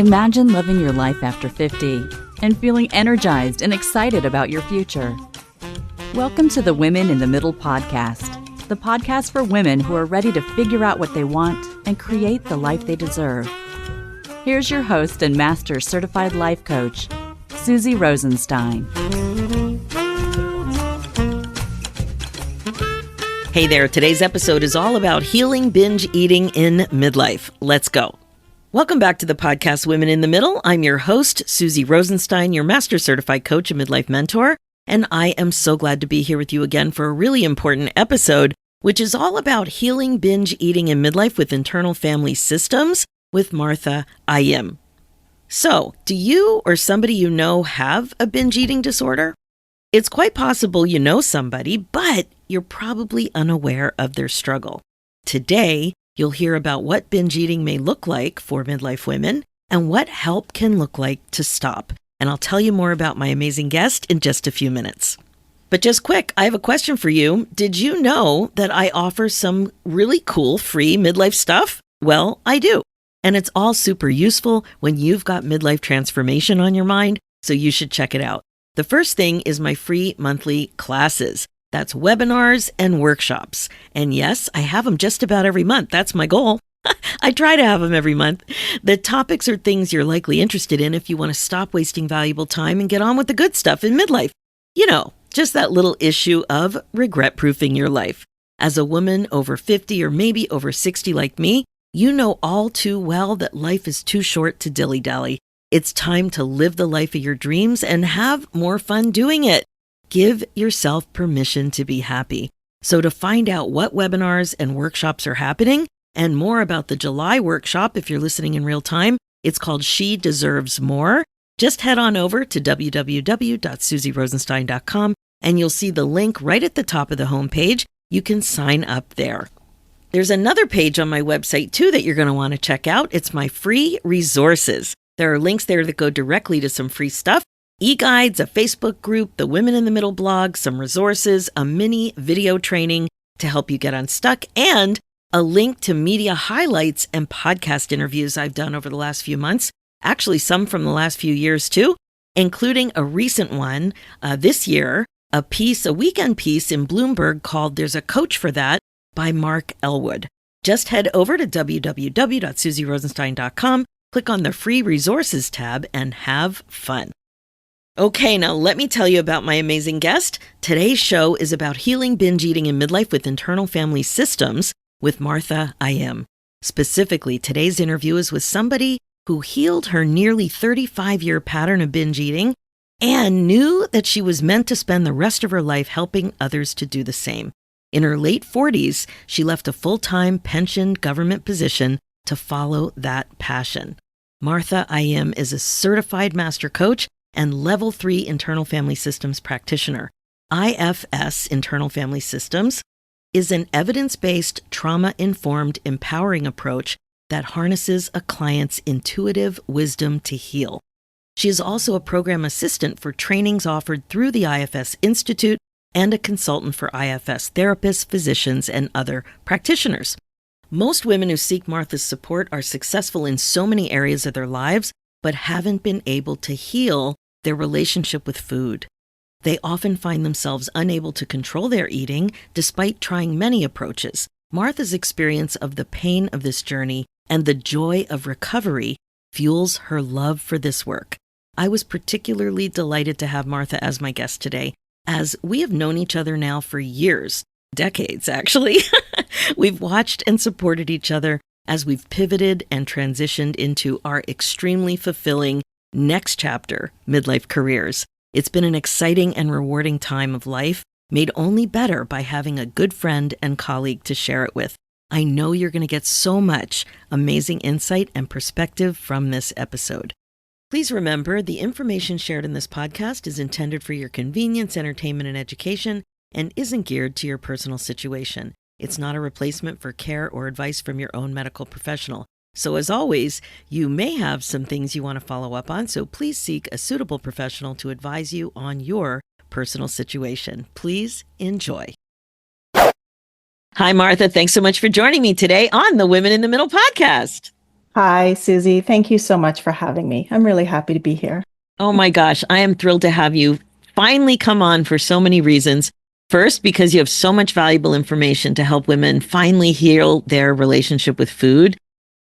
Imagine living your life after 50 and feeling energized and excited about your future. Welcome to the Women in the Middle podcast, the podcast for women who are ready to figure out what they want and create the life they deserve. Here's your host and master certified life coach, Susie Rosenstein. Hey there, today's episode is all about healing binge eating in midlife. Let's go. Welcome back to the podcast Women in the Middle. I'm your host, Susie Rosenstein, your master certified coach and midlife mentor, and I am so glad to be here with you again for a really important episode, which is all about healing binge eating in midlife with internal family systems with Martha Ayim. So, do you or somebody you know have a binge eating disorder? It's quite possible you know somebody, but you're probably unaware of their struggle. Today, you'll hear about what binge eating may look like for midlife women and what help can look like to stop. And I'll tell you more about my amazing guest in just a few minutes. But just quick, I have a question for you. Did you know that I offer some really cool free midlife stuff? Well, I do. And it's all super useful when you've got midlife transformation on your mind, so you should check it out. The first thing is my free monthly classes. That's webinars and workshops. And yes, I have them just about every month. That's my goal. I try to have them every month. The topics are things you're likely interested in if you want to stop wasting valuable time and get on with the good stuff in midlife. You know, just that little issue of regret-proofing your life. As a woman over 50 or maybe over 60 like me, you know all too well that life is too short to dilly-dally. It's time to live the life of your dreams and have more fun doing it. Give yourself permission to be happy. So to find out what webinars and workshops are happening and more about the July workshop, if you're listening in real time, it's called She Deserves More. Just head on over to www.susierosenstein.com and you'll see the link right at the top of the homepage. You can sign up there. There's another page on my website too that you're going to want to check out. It's my free resources. There are links there that go directly to some free stuff, e-guides, a Facebook group, the Women in the Middle blog, some resources, a mini video training to help you get unstuck, and a link to media highlights and podcast interviews I've done over the last few months, actually some from the last few years too, including a recent one this year, a weekend piece in Bloomberg called There's a Coach for That by Mark Elwood. Just head over to www.susierosenstein.com, click on the free resources tab, and have fun. Okay, now let me tell you about my amazing guest. Today's show is about healing binge eating in midlife with internal family systems with Martha Ayim. Specifically, today's interview is with somebody who healed her nearly 35-year pattern of binge eating and knew that she was meant to spend the rest of her life helping others to do the same. In her late 40s, she left a full-time pension government position to follow that passion. Martha Ayim is a certified master coach and level 3 internal family systems practitioner. IFS, Internal Family Systems, is an evidence-based, trauma-informed, empowering approach that harnesses a client's intuitive wisdom to heal. She is also a program assistant for trainings offered through the IFS Institute and a consultant for IFS therapists, physicians, and other practitioners. Most women who seek Martha's support are successful in so many areas of their lives, but haven't been able to heal their relationship with food. They often find themselves unable to control their eating despite trying many approaches. Martha's experience of the pain of this journey and the joy of recovery fuels her love for this work. I was particularly delighted to have Martha as my guest today, as we have known each other now for years, decades actually. We've watched and supported each other as we've pivoted and transitioned into our extremely fulfilling next chapter, midlife careers. It's been an exciting and rewarding time of life, made only better by having a good friend and colleague to share it with. I know you're going to get so much amazing insight and perspective from this episode. Please remember, the information shared in this podcast is intended for your convenience, entertainment, and education, and isn't geared to your personal situation. It's not a replacement for care or advice from your own medical professional. So as always, you may have some things you want to follow up on, so please seek a suitable professional to advise you on your personal situation. Please enjoy. Hi, Martha. Thanks so much for joining me today on the Women in the Middle podcast. Hi, Susie. Thank you so much for having me. I'm really happy to be here. Oh my gosh, I am thrilled to have you finally come on for so many reasons. First, because you have so much valuable information to help women finally heal their relationship with food,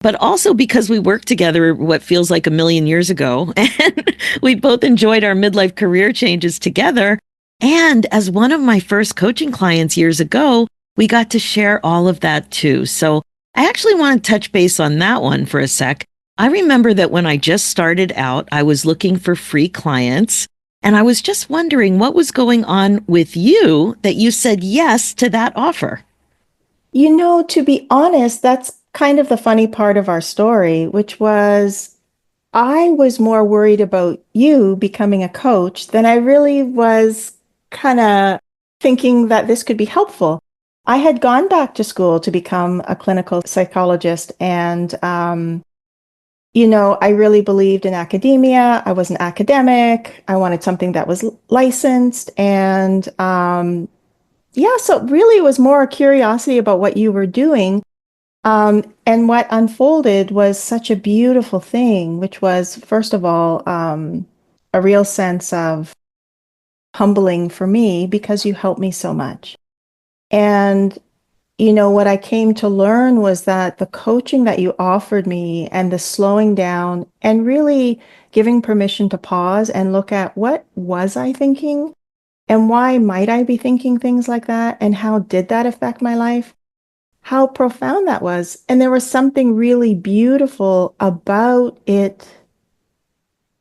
but also because we worked together what feels like a million years ago, and we both enjoyed our midlife career changes together. And as one of my first coaching clients years ago, we got to share all of that too. So I actually want to touch base on that one for a sec. I remember that when I just started out, I was looking for free clients. And I was just wondering what was going on with you that you said yes to that offer. To be honest, that's kind of the funny part of our story, which was I was more worried about you becoming a coach than I really was kind of thinking that this could be helpful. I had gone back to school to become a clinical psychologist, and I really believed in academia. I was an academic. I wanted something that was licensed. And yeah, so really it was more a curiosity about what you were doing. And what unfolded was such a beautiful thing, which was, first of all, a real sense of humbling for me because you helped me so much. And what I came to learn was that the coaching that you offered me and the slowing down and really giving permission to pause and look at what was I thinking and why might I be thinking things like that and how did that affect my life? How profound that was. And there was something really beautiful about it.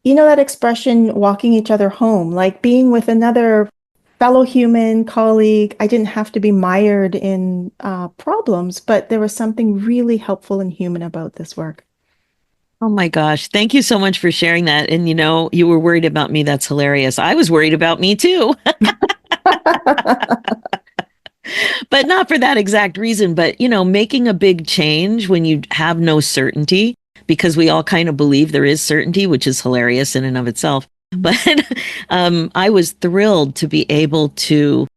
That expression, walking each other home, like being with another fellow human colleague. I didn't have to be mired in problems, but there was something really helpful and human about this work. Oh my gosh. Thank you so much for sharing that. And you were worried about me. That's hilarious. I was worried about me too, but not for that exact reason. But, making a big change when you have no certainty, because we all kind of believe there is certainty, which is hilarious in and of itself. But I was thrilled to be able to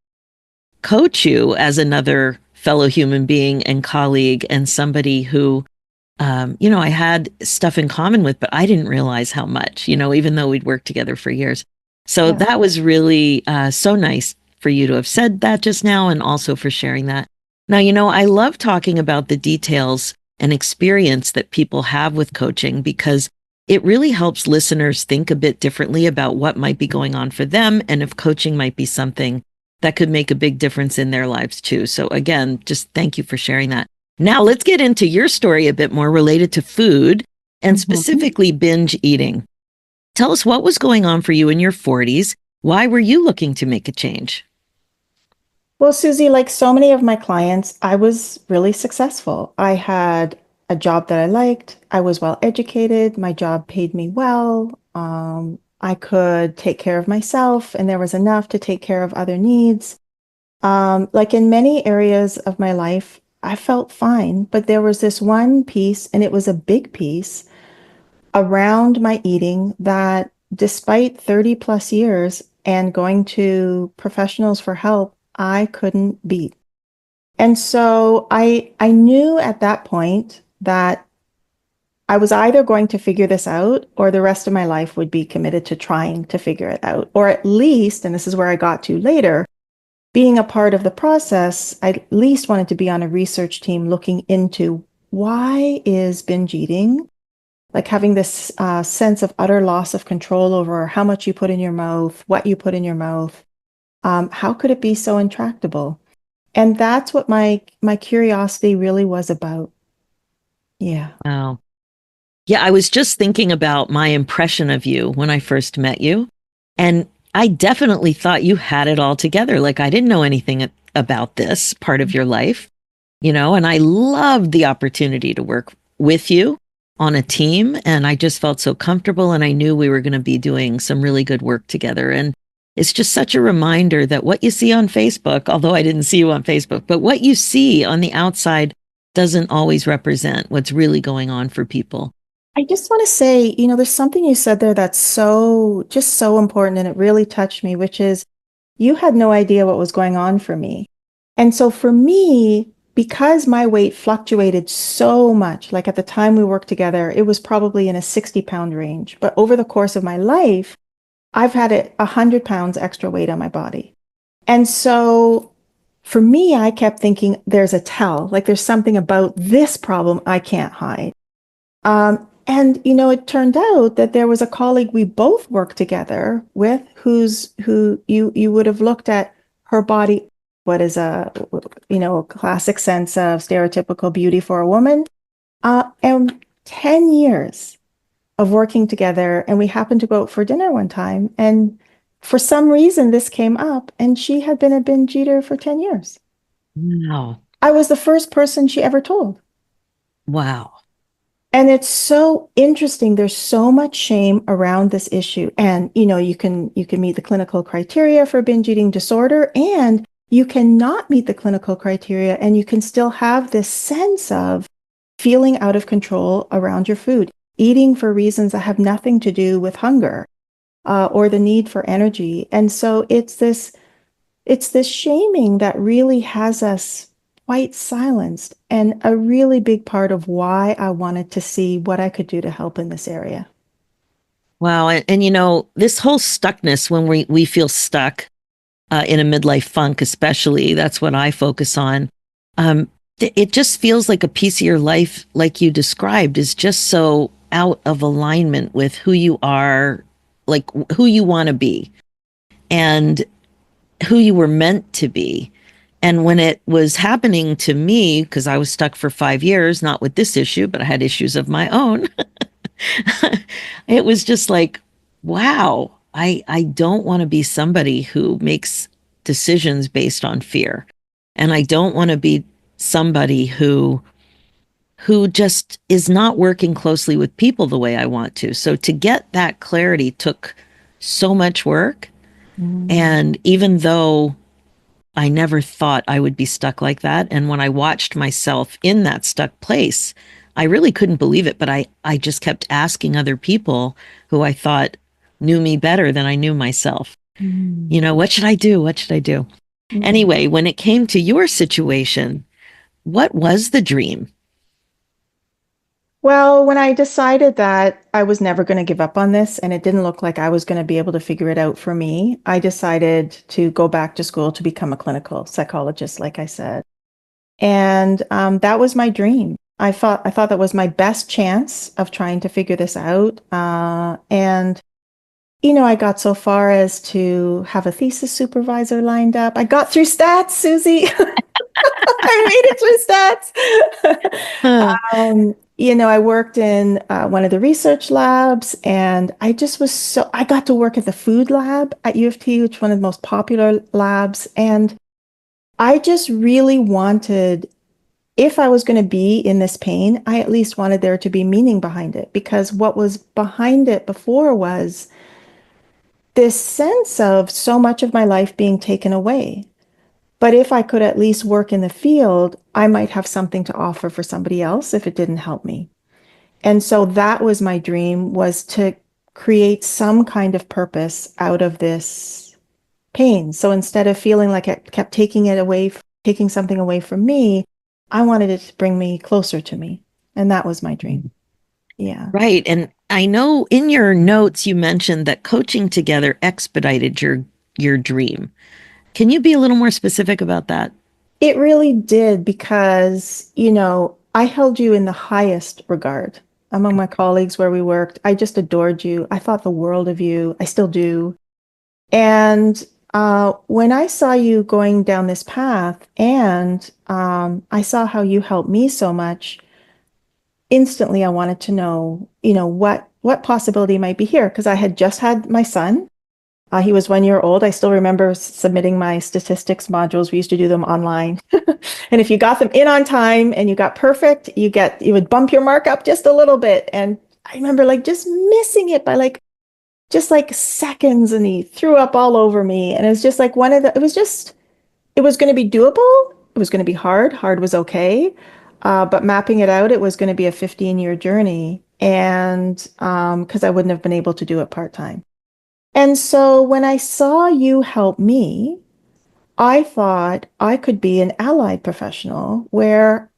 coach you as another fellow human being and colleague and somebody who I had stuff in common with, but I didn't realize how much, even though we'd worked together for years. So Yeah. that was really so nice for you to have said that just now and also for sharing that. Now, I love talking about the details and experience that people have with coaching because it really helps listeners think a bit differently about what might be going on for them and if coaching might be something that could make a big difference in their lives too. So again, just thank you for sharing that. Now, let's get into your story a bit more related to food and Mhm. specifically binge eating. Tell us what was going on for you in your 40s. Why were you looking to make a change? Well, Susie, like so many of my clients, I was really successful. I had a job that I liked. I was well educated. My job paid me well. I could take care of myself, and there was enough to take care of other needs. Like in many areas of my life, I felt fine, but there was this one piece, and it was a big piece around my eating that despite 30 plus years and going to professionals for help, I couldn't beat. And so I knew at that point that I was either going to figure this out or the rest of my life would be committed to trying to figure it out. Or at least, and this is where I got to later, being a part of the process, I at least wanted to be on a research team looking into why is binge eating, like having this sense of utter loss of control over how much you put in your mouth, what you put in your mouth. How could it be so intractable? And that's what my curiosity really was about. Yeah. Wow. Yeah, I was just thinking about my impression of you when I first met you. And I definitely thought you had it all together. Like I didn't know anything about this part of your life, and I loved the opportunity to work with you on a team. And I just felt so comfortable. And I knew we were going to be doing some really good work together. And it's just such a reminder that what you see on Facebook, although I didn't see you on Facebook, but what you see on the outside doesn't always represent what's really going on for people. I just want to say, there's something you said there that's so, just so important, and it really touched me, which is you had no idea what was going on for me. And so for me, because my weight fluctuated so much, like at the time we worked together, it was probably in a 60-pound range. But over the course of my life, I've had 100 pounds extra weight on my body. And so for me, I kept thinking there's a tell, like there's something about this problem I can't hide. And it turned out that there was a colleague we both worked together with who you would have looked at her body, what is a classic sense of stereotypical beauty for a woman. And 10 years of working together, and we happened to go out for dinner one time, and for some reason this came up, and she had been a binge eater for 10 years. Wow. I was the first person she ever told. Wow. And it's so interesting. There's so much shame around this issue. And you can meet the clinical criteria for binge eating disorder, and you cannot meet the clinical criteria, and you can still have this sense of feeling out of control around your food, eating for reasons that have nothing to do with hunger or the need for energy. And so it's this shaming that really has us quite silenced, and a really big part of why I wanted to see what I could do to help in this area. Wow. And this whole stuckness, when we feel stuck in a midlife funk, especially, that's what I focus on. It just feels like a piece of your life, like you described, is just so out of alignment with who you are, like who you want to be and who you were meant to be. And when it was happening to me, because I was stuck for 5 years, not with this issue, but I had issues of my own, it was just like, wow, I don't want to be somebody who makes decisions based on fear. And I don't want to be somebody who just is not working closely with people the way I want to. So to get that clarity took so much work. Mm. And even though I never thought I would be stuck like that, and when I watched myself in that stuck place, I really couldn't believe it. But I just kept asking other people who I thought knew me better than I knew myself. Mm. What should I do? What should I do? Mm. Anyway, when it came to your situation, what was the dream? Well, when I decided that I was never going to give up on this, and it didn't look like I was going to be able to figure it out for me, I decided to go back to school to become a clinical psychologist, like I said. And that was my dream. I thought that was my best chance of trying to figure this out. And I got so far as to have a thesis supervisor lined up. I got through stats, Susie. I made it through stats. Huh. I worked in one of the research labs, and I got to work at the food lab at U of T, which is one of the most popular labs. And I just really wanted, if I was going to be in this pain, I at least wanted there to be meaning behind it, because what was behind it before was this sense of so much of my life being taken away. But if I could at least work in the field, I might have something to offer for somebody else if it didn't help me. And so that was my dream, was to create some kind of purpose out of this pain. So instead of feeling like it kept taking something away from me, I wanted it to bring me closer to me. And that was my dream. Yeah. Right. And I know in your notes you mentioned that coaching together expedited your dream. Can you be a little more specific about that? It really did, because, I held you in the highest regard among my colleagues where we worked. I just adored you. I thought the world of you. I still do. And when I saw you going down this path, and I saw how you helped me so much, instantly I wanted to know, what possibility might be here, because I had just had my son. He was 1 year old. I still remember submitting my statistics modules. We used to do them online. And if you got them in on time and you got perfect, you would bump your mark up just a little bit. And I remember just missing it by just seconds, and he threw up all over me. And it was just it was going to be doable. It was going to be hard. Hard was okay. But mapping it out, it was going to be a 15-year journey. And because I wouldn't have been able to do it part-time. And so when I saw you help me, I thought I could be an allied professional where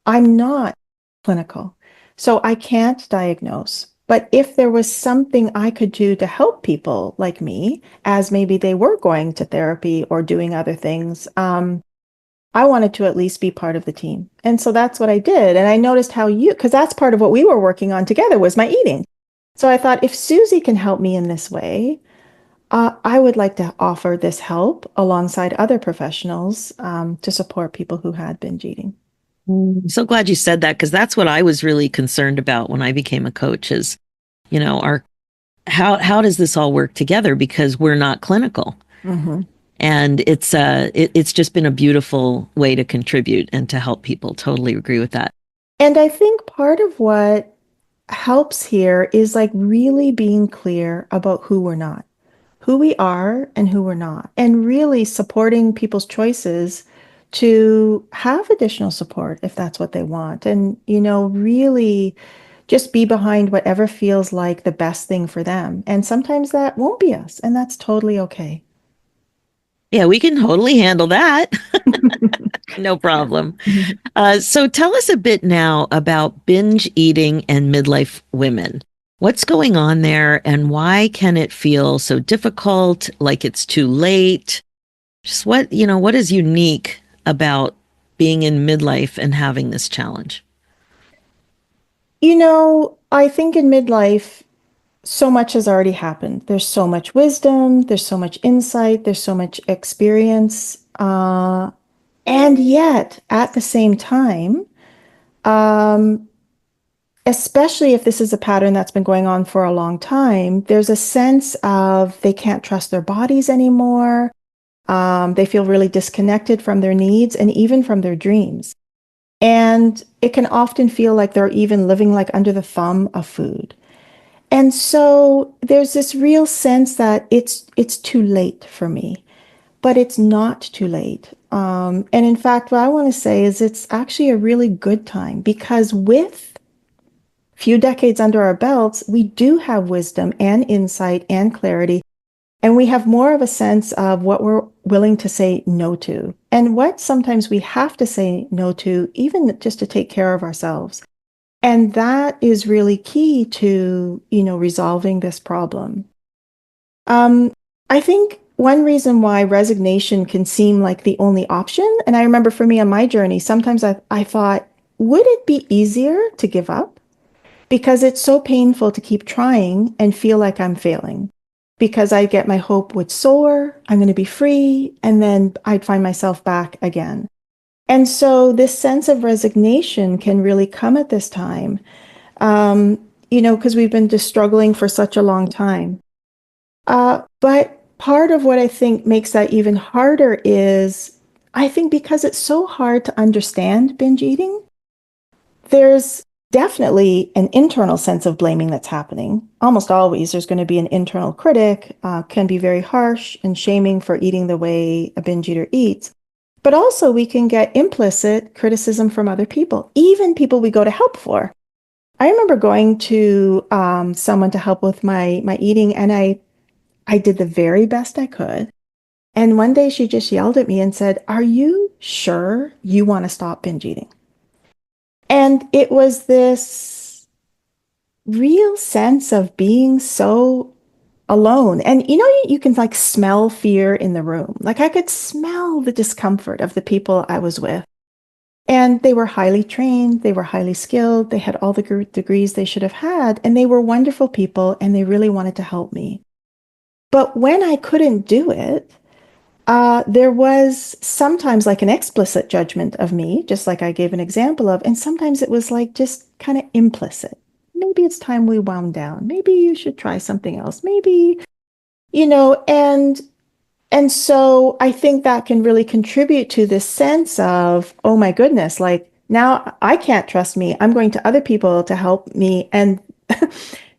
I'm not clinical. So I can't diagnose. But if there was something I could do to help people like me, as maybe they were going to therapy or doing other things, I wanted to at least be part of the team. And so that's what I did. And I noticed how because that's part of what we were working on together was my eating. So I thought if Susie can help me in this way, I would like to offer this help alongside other professionals to support people who had binge eating. I'm so glad you said that because that's what I was really concerned about when I became a coach is, our how does this all work together because we're not clinical. Mm-hmm. And it's just been a beautiful way to contribute and to help people. Totally agree with that. And I think part of what helps here is like really being clear about who we're not, who we are and who we're not, and really supporting people's choices to have additional support if that's what they want. And, really just be behind whatever feels like the best thing for them. And sometimes that won't be us, and that's totally okay. Yeah, we can totally handle that. No problem. So tell us a bit now about binge eating and midlife women. What's going on there and why can it feel so difficult, like it's too late? Just what is unique about being in midlife and having this challenge? I think in midlife, so much has already happened. There's so much wisdom, there's so much insight, there's so much experience. And yet, at the same time, um, especially if this is a pattern that's been going on for a long time, there's a sense of they can't trust their bodies anymore. They feel really disconnected from their needs and even from their dreams. And it can often feel like they're even living like under the thumb of food. And so there's this real sense that it's too late for me, but it's not too late. And in fact, what I want to say is it's actually a really good time because with few decades under our belts, we do have wisdom and insight and clarity, and we have more of a sense of what we're willing to say no to and what sometimes we have to say no to, even just to take care of ourselves. And that is really key to, resolving this problem. Um, I think one reason why resignation can seem like the only option, and I remember for me on my journey, sometimes I thought, would it be easier to give up? Because it's so painful to keep trying and feel like I'm failing. Because I get my hope would soar, I'm going to be free, and then I'd find myself back again. And so this sense of resignation can really come at this time, because we've been just struggling for such a long time. But part of what I think makes that even harder is I think because it's so hard to understand binge eating, there's definitely an internal sense of blaming that's happening. Almost always, there's going to be an internal critic, can be very harsh and shaming for eating the way a binge eater eats. But also, we can get implicit criticism from other people, even people we go to help for. I remember going to someone to help with my eating, and I did the very best I could. And one day she just yelled at me and said, "Are you sure you want to stop binge eating?" And it was this real sense of being so alone. And you can like smell fear in the room. Like I could smell the discomfort of the people I was with. And they were highly trained, they were highly skilled, they had all the degrees they should have had, and they were wonderful people and they really wanted to help me. But when I couldn't do it, there was sometimes like an explicit judgment of me, just like I gave an example of, and sometimes it was like just kind of implicit. Maybe it's time we wound down. Maybe you should try something else. Maybe, and so I think that can really contribute to this sense of, oh my goodness, like now I can't trust me. I'm going to other people to help me. And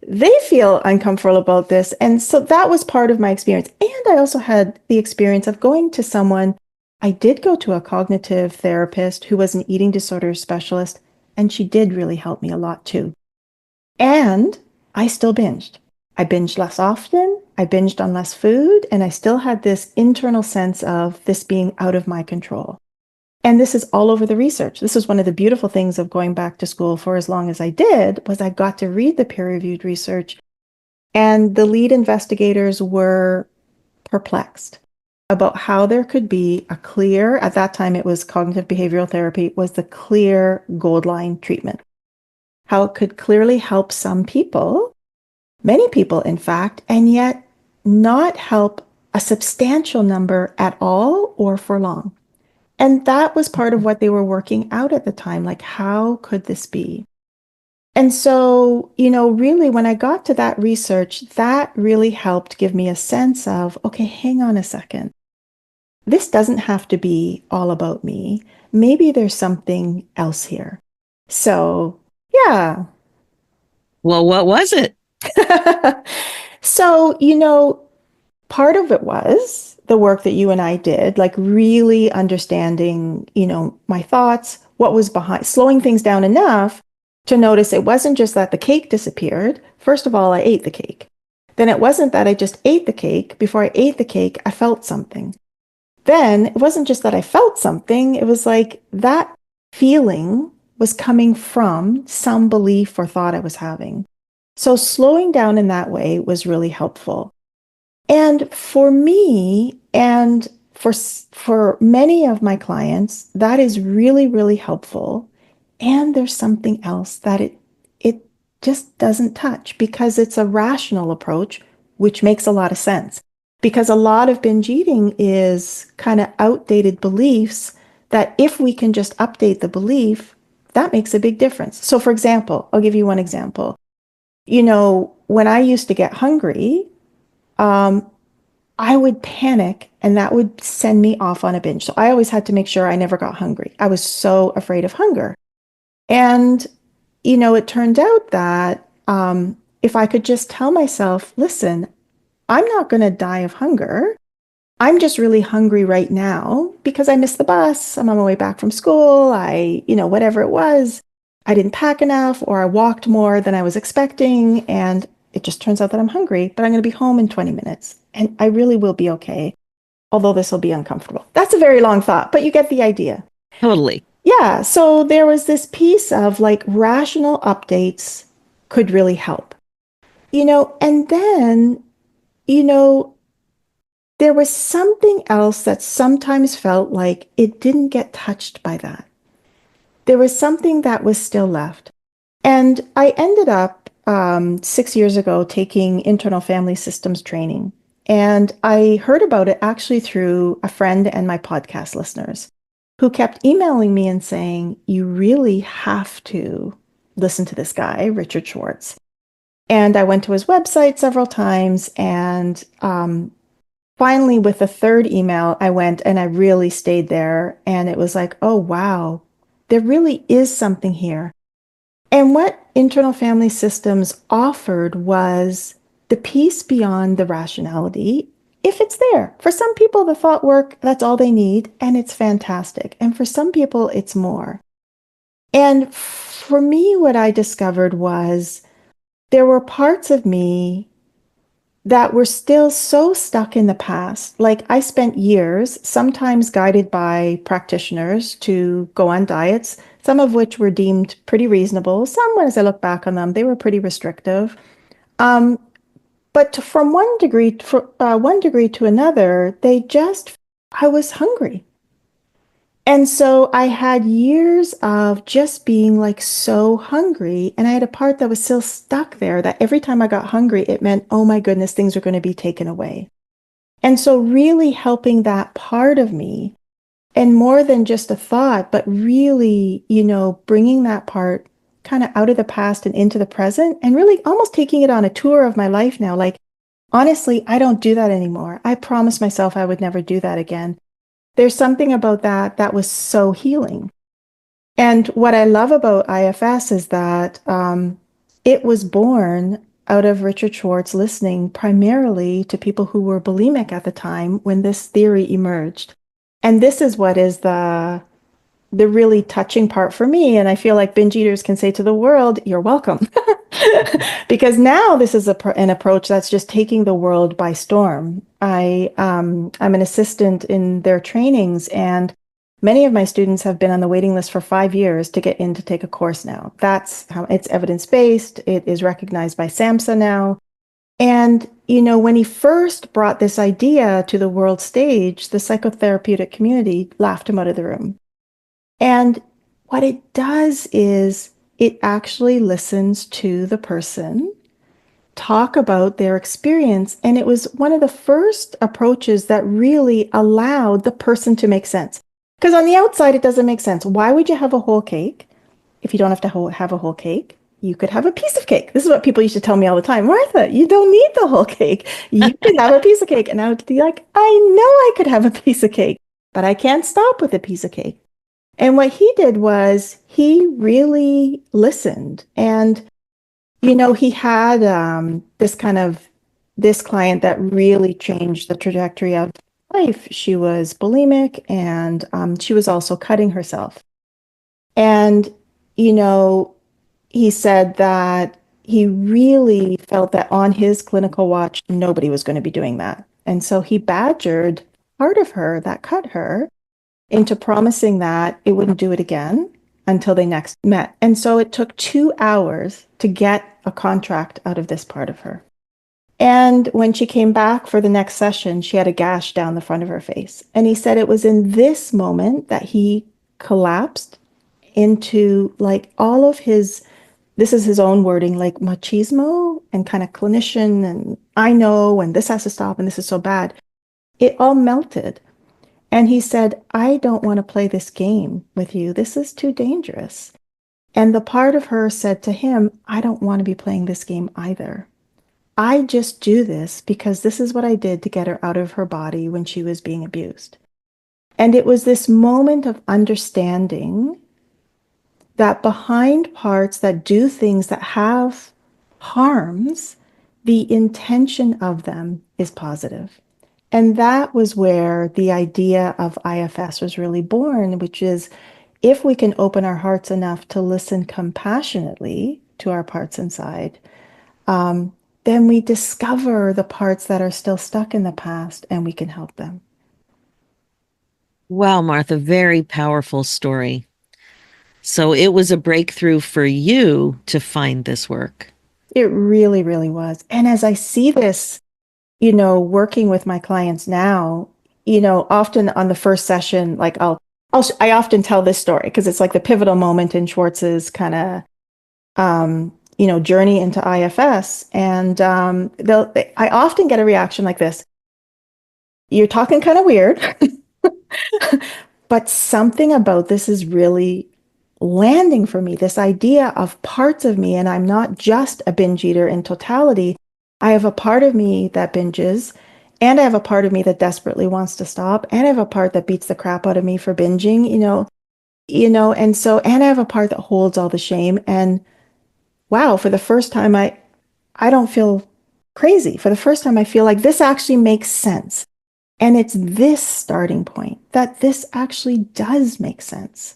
they feel uncomfortable about this. And so that was part of my experience. And I also had the experience of going to someone. I did go to a cognitive therapist who was an eating disorder specialist, and she did really help me a lot too. And I still binged. I binged less often, I binged on less food, and I still had this internal sense of this being out of my control. And this is all over the research. This is one of the beautiful things of going back to school for as long as I did, was I got to read the peer-reviewed research, and the lead investigators were perplexed about how there could be a clear, at that time it was cognitive behavioral therapy, was the clear gold line treatment. How it could clearly help some people, many people in fact, and yet not help a substantial number at all or for long. And that was part of what they were working out at the time. Like, how could this be? And so, really, when I got to that research, that really helped give me a sense of, okay, hang on a second. This doesn't have to be all about me. Maybe there's something else here. So, yeah. Well, what was it? So, part of it was the work that you and I did, like really understanding, my thoughts, what was behind, slowing things down enough to notice it wasn't just that the cake disappeared. First of all, I ate the cake. Then it wasn't that I just ate the cake. Before I ate the cake, I felt something. Then it wasn't just that I felt something. It was like that feeling was coming from some belief or thought I was having. So slowing down in that way was really helpful. And for me, and for many of my clients, that is really, really helpful. And there's something else that it just doesn't touch, because it's a rational approach, which makes a lot of sense. Because a lot of binge eating is kind of outdated beliefs that if we can just update the belief, that makes a big difference. So for example, I'll give you one example. When I used to get hungry, I would panic, and that would send me off on a binge. So I always had to make sure I never got hungry. I was so afraid of hunger. And, it turned out that if I could just tell myself, listen, I'm not going to die of hunger. I'm just really hungry right now because I missed the bus. I'm on my way back from school. Whatever it was, I didn't pack enough, or I walked more than I was expecting. And it just turns out that I'm hungry, but I'm going to be home in 20 minutes and I really will be okay. Although this will be uncomfortable. That's a very long thought, but you get the idea. Totally. Yeah. So there was this piece of like rational updates could really help, and then, there was something else that sometimes felt like it didn't get touched by that. There was something that was still left. And I ended up 6 years ago taking internal family systems training. And I heard about it actually through a friend and my podcast listeners who kept emailing me and saying, you really have to listen to this guy, Richard Schwartz. And I went to his website several times, and finally, with the third email, I went and I really stayed there. And it was like, oh, wow, there really is something here. And what internal family systems offered was the piece beyond the rationality, if it's there. For some people, the thought work, that's all they need, and it's fantastic. And for some people, it's more. And for me, what I discovered was there were parts of me that were still so stuck in the past. Like I spent years, sometimes guided by practitioners, to go on diets, some of which were deemed pretty reasonable. Some, as I look back on them, they were pretty restrictive. But from one degree to another, I was hungry. And so I had years of just being like so hungry. And I had a part that was still stuck there, that every time I got hungry, it meant, oh my goodness, things are going to be taken away. And so really helping that part of me, and more than just a thought, but really, bringing that part kind of out of the past and into the present, and really almost taking it on a tour of my life now. Like, honestly, I don't do that anymore. I promised myself I would never do that again. There's something about that was so healing. And what I love about IFS is that it was born out of Richard Schwartz listening primarily to people who were bulimic at the time when this theory emerged. And this is what is the really touching part for me. And I feel like binge eaters can say to the world, you're welcome. Because now this is an approach that's just taking the world by storm. I'm an assistant in their trainings, and many of my students have been on the waiting list for 5 years to get in to take a course now. That's how it's evidence-based. It is recognized by SAMHSA now. And, when he first brought this idea to the world stage, the psychotherapeutic community laughed him out of the room. And what it does is it actually listens to the person talk about their experience. And it was one of the first approaches that really allowed the person to make sense. Because on the outside, it doesn't make sense. Why would you have a whole cake if you don't have to have a whole cake? You could have a piece of cake. This is what people used to tell me all the time. Martha, you don't need the whole cake. You can have a piece of cake. And I would be like, I know I could have a piece of cake, but I can't stop with a piece of cake. And what he did was he really listened. And, he had this client that really changed the trajectory of life. She was bulimic, and she was also cutting herself. And, he said that he really felt that on his clinical watch, nobody was going to be doing that. And so he badgered part of her that cut her into promising that it wouldn't do it again until they next met. And so it took 2 hours to get a contract out of this part of her. And when she came back for the next session, she had a gash down the front of her face. And he said it was in this moment that he collapsed into like all of his, this is his own wording, like machismo and kind of clinician and I know, and this has to stop and this is so bad. It all melted. And he said, I don't want to play this game with you. This is too dangerous. And the part of her said to him, I don't want to be playing this game either. I just do this because this is what I did to get her out of her body when she was being abused. And it was this moment of understanding that behind parts that do things that have harms, the intention of them is positive. And that was where the idea of IFS was really born, which is if we can open our hearts enough to listen compassionately to our parts inside, then we discover the parts that are still stuck in the past and we can help them. Wow, Martha, very powerful story. So it was a breakthrough for you to find this work. It really, really was. And as I see this, working with my clients now, often on the first session, like I often tell this story because it's like the pivotal moment in Schwartz's kind of, journey into IFS. And I often get a reaction like this. You're talking kind of weird, but something about this is really landing for me, this idea of parts of me, and I'm not just a binge eater in totality. I have a part of me that binges, and I have a part of me that desperately wants to stop, and I have a part that beats the crap out of me for binging, and I have a part that holds all the shame. And wow, for the first time, I don't feel crazy. For the first time, I feel like this actually makes sense. And it's this starting point that this actually does make sense.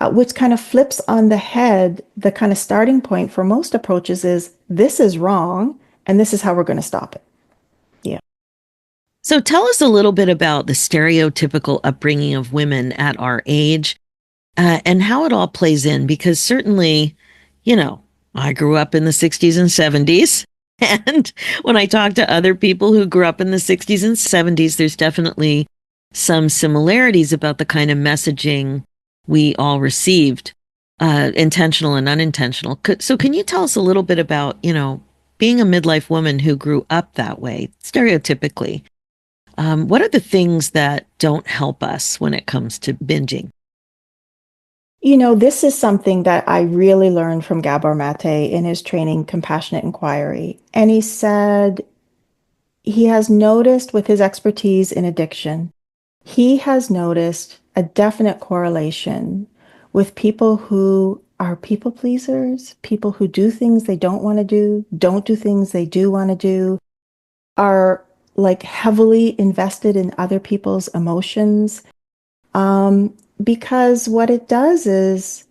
Which kind of flips on the head, the kind of starting point for most approaches is this is wrong and this is how we're going to stop it. Yeah. So tell us a little bit about the stereotypical upbringing of women at our age and how it all plays in, because certainly, I grew up in the 60s and 70s. And when I talk to other people who grew up in the 60s and 70s, there's definitely some similarities about the kind of messaging we all received, intentional and unintentional. So can you tell us a little bit about, being a midlife woman who grew up that way, stereotypically? What are the things that don't help us when it comes to binging? This is something that I really learned from Gabor Mate in his training, Compassionate Inquiry. And he said he has noticed with his expertise in addiction, he has noticed a definite correlation with people who are people pleasers, people who do things they don't want to do, don't do things they do want to do, are like heavily invested in other people's emotions. Because what it does is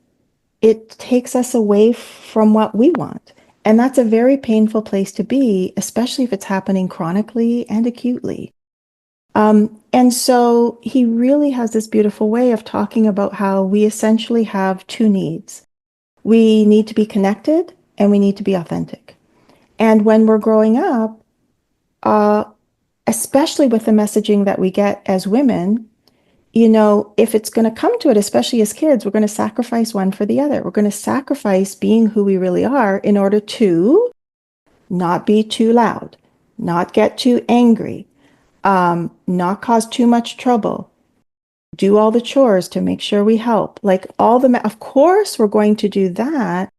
it takes us away from what we want. And that's a very painful place to be, especially if it's happening chronically and acutely. And so he really has this beautiful way of talking about how we essentially have two needs. We need to be connected and we need to be authentic. And when we're growing up, uh, especially with the messaging that we get as women, if it's going to come to it, especially as kids, we're going to sacrifice one for the other. We're going to sacrifice being who we really are in order to not be too loud, not get too angry, not cause too much trouble, do all the chores to make sure we help. Like of course, we're going to do that,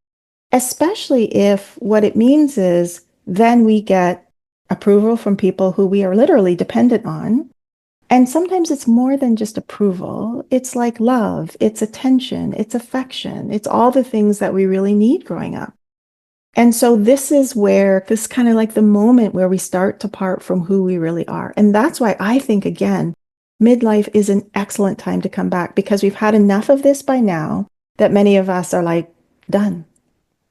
especially if what it means is then we get approval from people who we are literally dependent on. And sometimes it's more than just approval. It's like love, it's attention, it's affection, it's all the things that we really need growing up. And so this is where this kind of like the moment where we start to part from who we really are. And that's why I think, again, midlife is an excellent time to come back because we've had enough of this by now that many of us are like, done.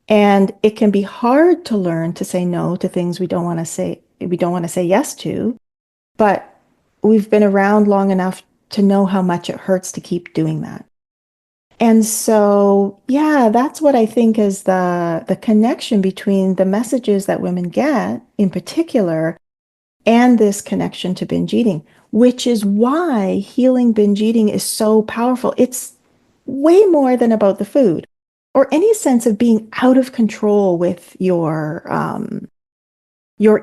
And it can be hard to learn to say no to things we don't want to say yes to. But we've been around long enough to know how much it hurts to keep doing that. And so, yeah, that's what I think is the connection between the messages that women get in particular and this connection to binge eating, which is why healing binge eating is so powerful. It's way more than about the food or any sense of being out of control with your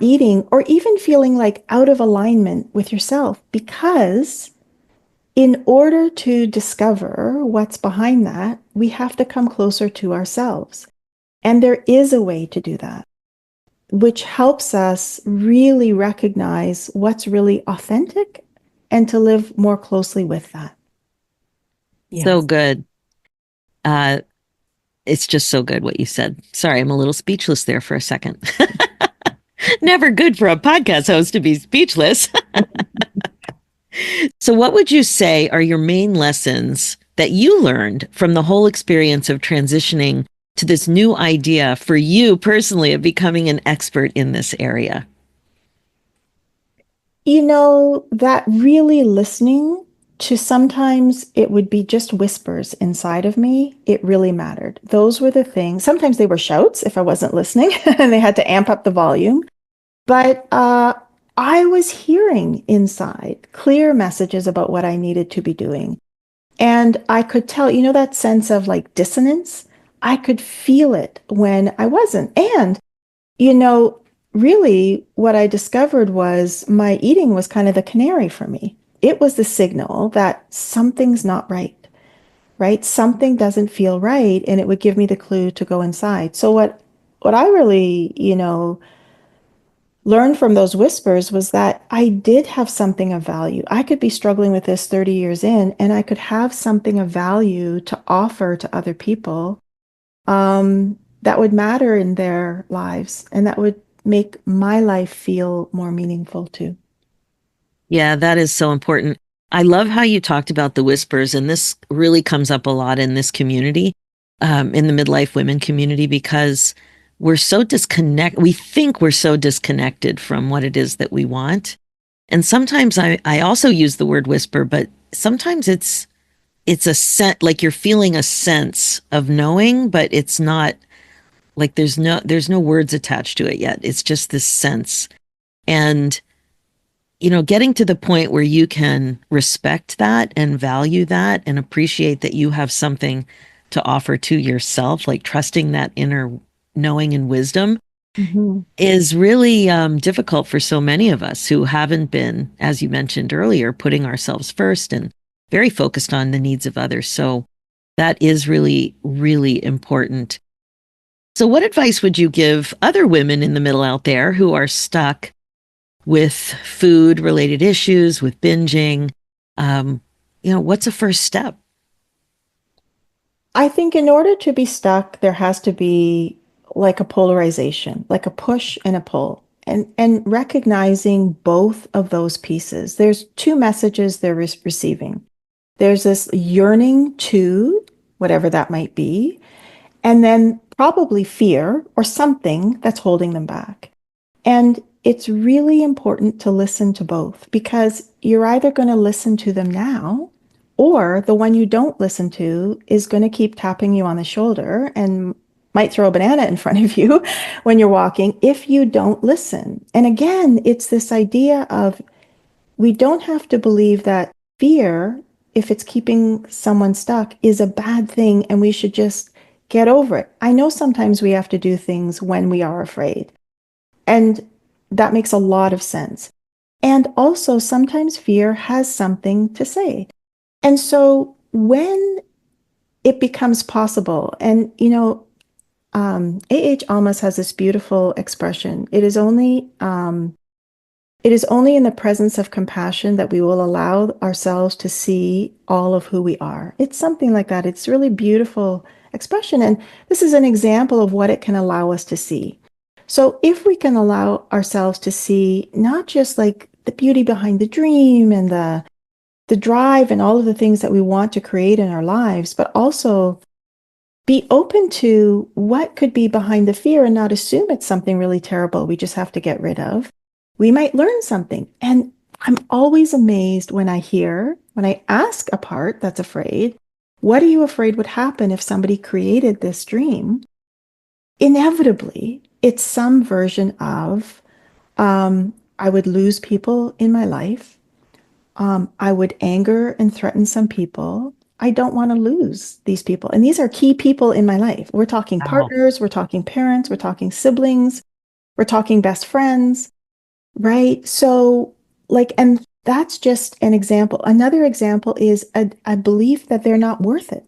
eating, or even feeling like out of alignment with yourself, because in order to discover what's behind that, we have to come closer to ourselves. And there is a way to do that, which helps us really recognize what's really authentic and to live more closely with that. Yes. So good. It's just so good what you said. Sorry, I'm a little speechless there for a second. Never good for a podcast host to be speechless. So what would you say are your main lessons that you learned from the whole experience of transitioning to this new idea for you personally of becoming an expert in this area? That really listening to, sometimes it would be just whispers inside of me. It really mattered. Those were the things. Sometimes they were shouts if I wasn't listening and they had to amp up the volume. But I was hearing inside clear messages about what I needed to be doing. And I could tell, that sense of like dissonance, I could feel it when I wasn't. And, really what I discovered was my eating was kind of the canary for me. It was the signal that something's not right, right? Something doesn't feel right. And it would give me the clue to go inside. So what I really, learned from those whispers was that I did have something of value. I could be struggling with this 30 years in, and I could have something of value to offer to other people that would matter in their lives and that would make my life feel more meaningful too. Yeah, that is so important. I love how you talked about the whispers, and this really comes up a lot in this community, in the midlife women community, because we're so disconnected. We think we're so disconnected from what it is that we want. And sometimes I also use the word whisper, but sometimes it's a sense, like you're feeling a sense of knowing, but it's not like there's no words attached to it yet. It's just this sense. And getting to the point where you can respect that and value that and appreciate that you have something to offer to yourself, like trusting that inner knowing and wisdom, is really difficult for so many of us who haven't been, as you mentioned earlier, putting ourselves first and very focused on the needs of others. So that is really, really important. So what advice would you give other women in the middle out there who are stuck with food related issues, with binging? What's a first step? I think in order to be stuck, there has to be like a polarization, like a push and a pull, and recognizing both of those pieces. There's two messages they're receiving. There's this yearning to whatever that might be, and then probably fear or something that's holding them back. And it's really important to listen to both because you're either going to listen to them now, or the one you don't listen to is going to keep tapping you on the shoulder and might throw a banana in front of you when you're walking if you don't listen. And again, it's this idea of we don't have to believe that fear, if it's keeping someone stuck, is a bad thing and we should just get over it. I know sometimes we have to do things when we are afraid, and that makes a lot of sense. And also, sometimes fear has something to say. And so when it becomes possible, and A.H. Alma's has this beautiful expression. It is only in the presence of compassion that we will allow ourselves to see all of who we are. It's something like that. It's really beautiful expression. And this is an example of what it can allow us to see. So if we can allow ourselves to see not just like the beauty behind the dream and the drive and all of the things that we want to create in our lives, but also be open to what could be behind the fear and not assume it's something really terrible we just have to get rid of. We might learn something. And I'm always amazed when I ask a part that's afraid, what are you afraid would happen if somebody created this dream? Inevitably, it's some version of I would lose people in my life. I would anger and threaten some people. I don't want to lose these people. And these are key people in my life. We're talking partners, we're talking parents, we're talking siblings, we're talking best friends, right? So, and that's just an example. Another example is a belief that they're not worth it.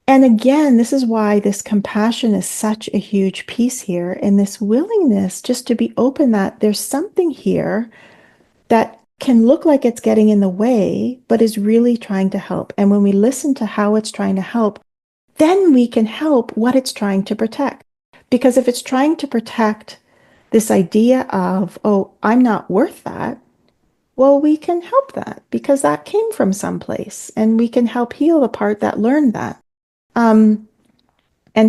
And again, this is why this compassion is such a huge piece here, and this willingness just to be open that there's something here that can look like it's getting in the way, but is really trying to help. And when we listen to how it's trying to help, then we can help what it's trying to protect. Because if it's trying to protect this idea of, oh, I'm not worth that, well, we can help that because that came from someplace, and we can help heal the part that learned that. And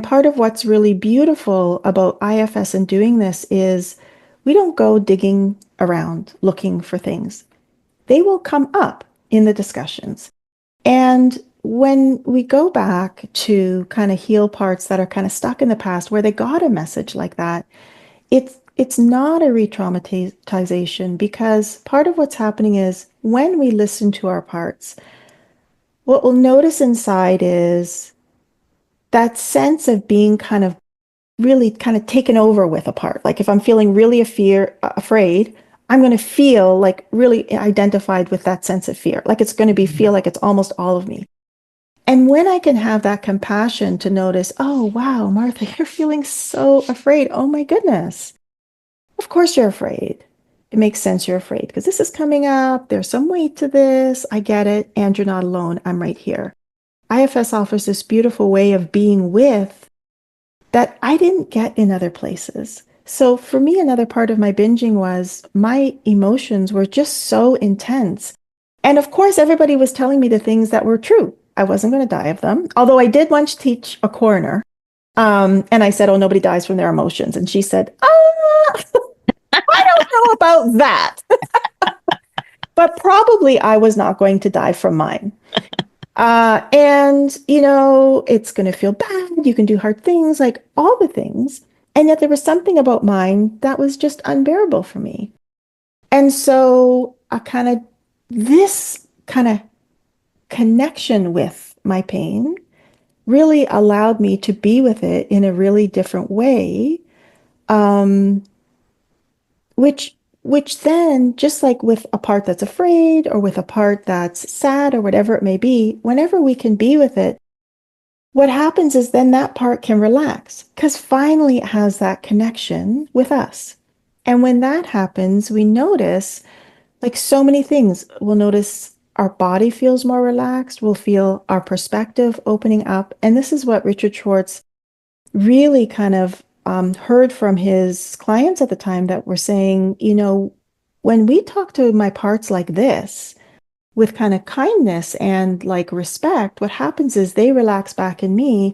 part of what's really beautiful about IFS and doing this is we don't go digging around looking for things. They will come up in the discussions. And when we go back to kind of heal parts that are kind of stuck in the past where they got a message like that, it's not a re-traumatization, because part of what's happening is when we listen to our parts, what we'll notice inside is that sense of being kind of really kind of taken over with a part. Like if I'm feeling really afraid, I'm going to feel like really identified with that sense of fear. Like it's going to feel like it's almost all of me. And when I can have that compassion to notice, oh, wow, Martha, you're feeling so afraid. Oh my goodness. Of course you're afraid. It makes sense you're afraid because this is coming up. There's some weight to this. I get it. And you're not alone. I'm right here. IFS offers this beautiful way of being with that I didn't get in other places. So for me, another part of my binging was my emotions were just so intense. And of course, everybody was telling me the things that were true. I wasn't going to die of them. Although I did once teach a coroner. And I said, oh, nobody dies from their emotions. And she said, I don't know about that. But probably I was not going to die from mine. And, it's going to feel bad. You can do hard things, like all the things. And yet there was something about mine that was just unbearable for me. And so this kind of connection with my pain really allowed me to be with it in a really different way. Which then, just like with a part that's afraid or with a part that's sad or whatever it may be, whenever we can be with it, what happens is then that part can relax because finally it has that connection with us. And when that happens, we notice like so many things. We'll notice our body feels more relaxed. We'll feel our perspective opening up. And this is what Richard Schwartz really kind of heard from his clients at the time that were saying, when we talk to my parts like this, with kind of kindness and like respect, what happens is they relax back in me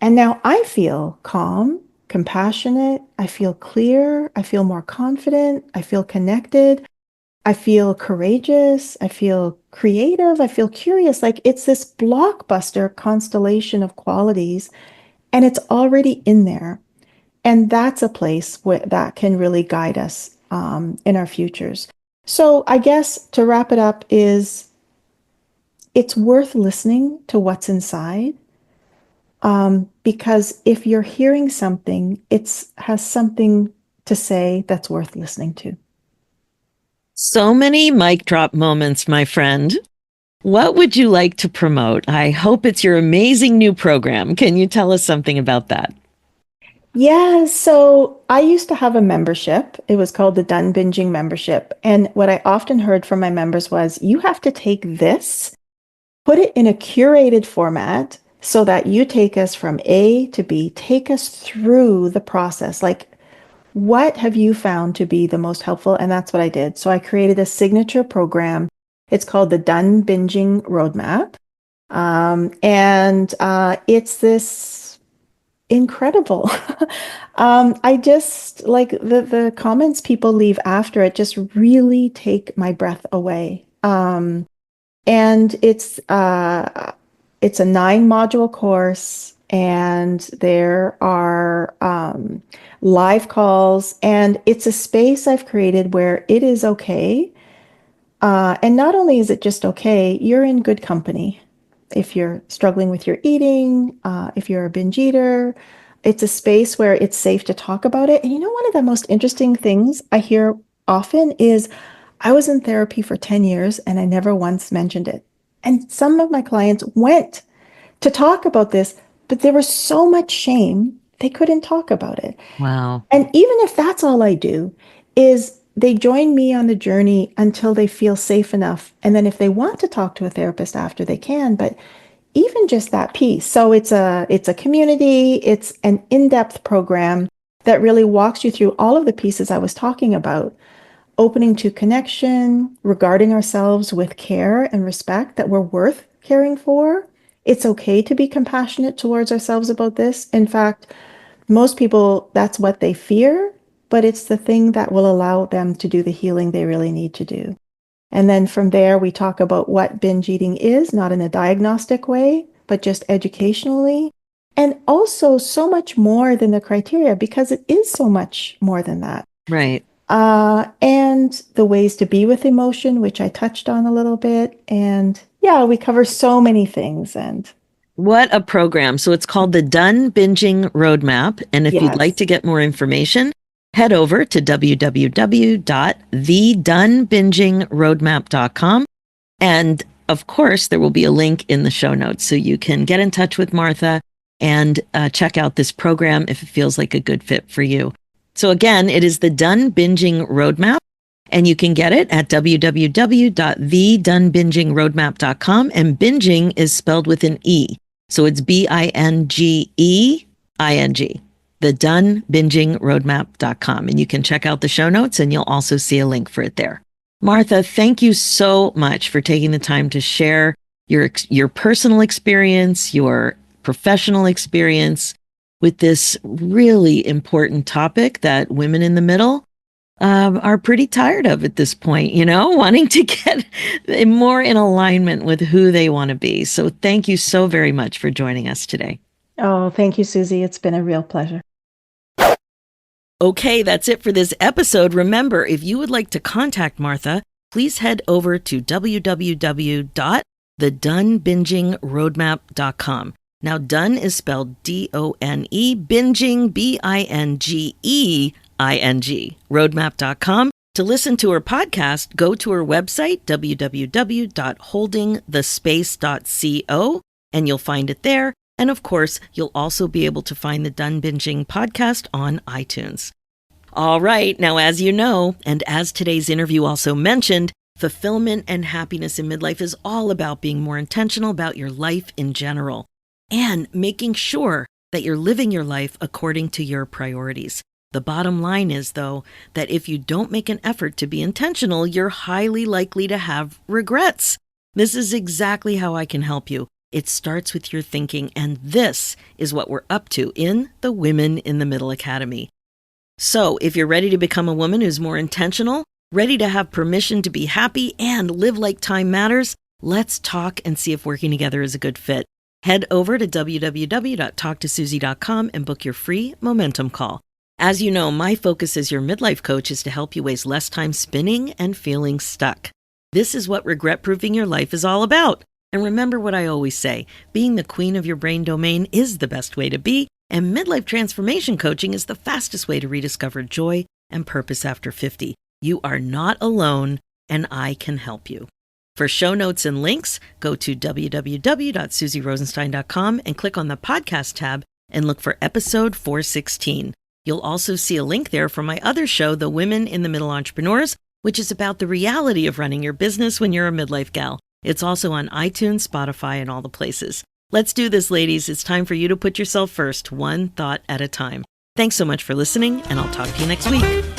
And now I feel calm, compassionate. I feel clear. I feel more confident. I feel connected. I feel courageous. I feel creative. I feel curious. Like it's this blockbuster constellation of qualities, and it's already in there. And that's a place where that can really guide us in our futures. So I guess to wrap it up is it's worth listening to what's inside, because if you're hearing something, it's has something to say that's worth listening to. So many mic drop moments, my friend. What would you like to promote? I hope it's your amazing new program. Can you tell us something about that? Yeah, so I used to have a membership. It was called the Done Binging membership. And what I often heard from my members was, you have to take this, put it in a curated format so that you take us from A to B, take us through the process. Like, what have you found to be the most helpful? And that's what I did. So I created a signature program. It's called the Done Binging Roadmap. And it's this incredible. I just like the comments people leave after it just really take my breath away. And it's a 9 module course, and there are live calls, and it's a space I've created where it is okay. And not only is it just okay, you're in good company. If you're struggling with your eating, if you're a binge eater, it's a space where it's safe to talk about it. And you know, one of the most interesting things I hear often is, I was in therapy for 10 years and I never once mentioned it. And some of my clients went to talk about this, but there was so much shame, they couldn't talk about it. Wow. And even if that's all I do, is they join me on the journey until they feel safe enough. And then if they want to talk to a therapist after, they can, but even just that piece. So it's a community, it's an in-depth program that really walks you through all of the pieces I was talking about, opening to connection, regarding ourselves with care and respect, that we're worth caring for. It's okay to be compassionate towards ourselves about this. In fact, most people, that's what they fear, but it's the thing that will allow them to do the healing they really need to do. And then from there, we talk about what binge eating is, not in a diagnostic way, but just educationally. And also so much more than the criteria, because it is so much more than that. Right. And the ways to be with emotion, which I touched on a little bit. And yeah, we cover so many things. And What a program. So it's called the Done Binging Roadmap. And if you'd like yes. to get more information, head over to www.thedonebingingroadmap.com. And of course, there will be a link in the show notes so you can get in touch with Martha and check out this program if it feels like a good fit for you. So again, it is the Done Binging Roadmap, and you can get it at www.thedonebingingroadmap.com. And binging is spelled with an E. So it's BINGEING, thedonebingingroadmap.com. And you can check out the show notes, and you'll also see a link for it there. Martha, thank you so much for taking the time to share your personal experience, your professional experience with this really important topic that women in the middle are pretty tired of at this point, wanting to get more in alignment with who they want to be. So thank you so very much for joining us today. Oh, thank you, Susie. It's been a real pleasure. Okay, that's it for this episode. Remember, if you would like to contact Martha, please head over to www.thedonebingingroadmap.com. Now, done is spelled D-O-N-E, binging, B-I-N-G-E-I-N-G, roadmap.com. To listen to her podcast, go to her website, www.holdingthespace.co, and you'll find it there. And of course, you'll also be able to find the Done Binging podcast on iTunes. All right, now as you know, and as today's interview also mentioned, fulfillment and happiness in midlife is all about being more intentional about your life in general and making sure that you're living your life according to your priorities. The bottom line is, though, that if you don't make an effort to be intentional, you're highly likely to have regrets. This is exactly how I can help you. It starts with your thinking, and this is what we're up to in the Women in the Middle Academy. So if you're ready to become a woman who's more intentional, ready to have permission to be happy and live like time matters, let's talk and see if working together is a good fit. Head over to www.talktosusie.com and book your free momentum call. As you know, my focus as your midlife coach is to help you waste less time spinning and feeling stuck. This is what regret-proofing your life is all about. And remember what I always say, being the queen of your brain domain is the best way to be, and midlife transformation coaching is the fastest way to rediscover joy and purpose after 50. You are not alone, and I can help you. For show notes and links, go to www.susierosenstein.com and click on the podcast tab and look for episode 416. You'll also see a link there for my other show, The Women in the Middle Entrepreneurs, which is about the reality of running your business when you're a midlife gal. It's also on iTunes, Spotify, and all the places. Let's do this, ladies. It's time for you to put yourself first, one thought at a time. Thanks so much for listening, and I'll talk to you next week.